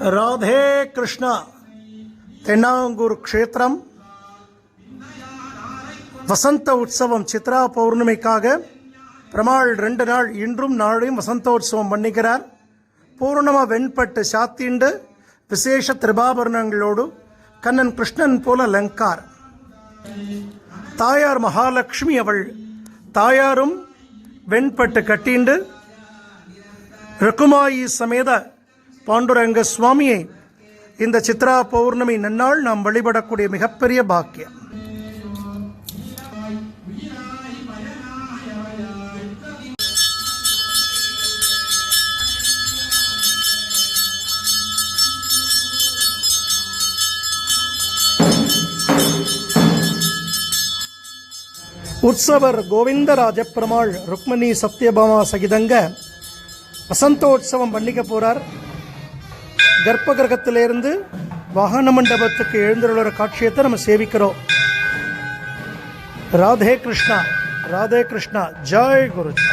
ராதே கிருஷ்ணா. தென்னாங்கூர் க்ஷேத்திரம் வசந்த உற்சவம் சித்ரா பௌர்ணமிக்காக பெருமாள் 2 நாள் இன்றும் நாளையும் வசந்தோற்சவம் பண்ணிக்கிறார். பூர்ணமா வெண்பட்டு சாத்திண்டு விசேஷ திரிபாபரணங்களோடு கண்ணன் கிருஷ்ணன் போல லங்கார். தாயார் மகாலட்சுமி, அவள் தாயாரும் வெண்பட்டு கட்டிண்டு ருக்குமாயி சமேத பாண்டுரங்க சுவாமியை இந்த சித்ரா பௌர்ணமி நன்னாள் நாம் வழிபடக்கூடிய மிகப்பெரிய பாக்கியம். உற்சவர் கோவிந்தராஜ பெருமாள் ருக்மணி சத்யபாமா சகிதங்க வசந்தோற்சவம் பண்ணிக்க போறார். கர்ப்ப கிரகத்திலிருந்து வாகன மண்டபத்துக்கு எழுந்துள்ள காட்சியத்தை நம்ம சேவிக்கிறோம். ராதே கிருஷ்ணா, ராதே கிருஷ்ணா, ஜெய் குருஜி.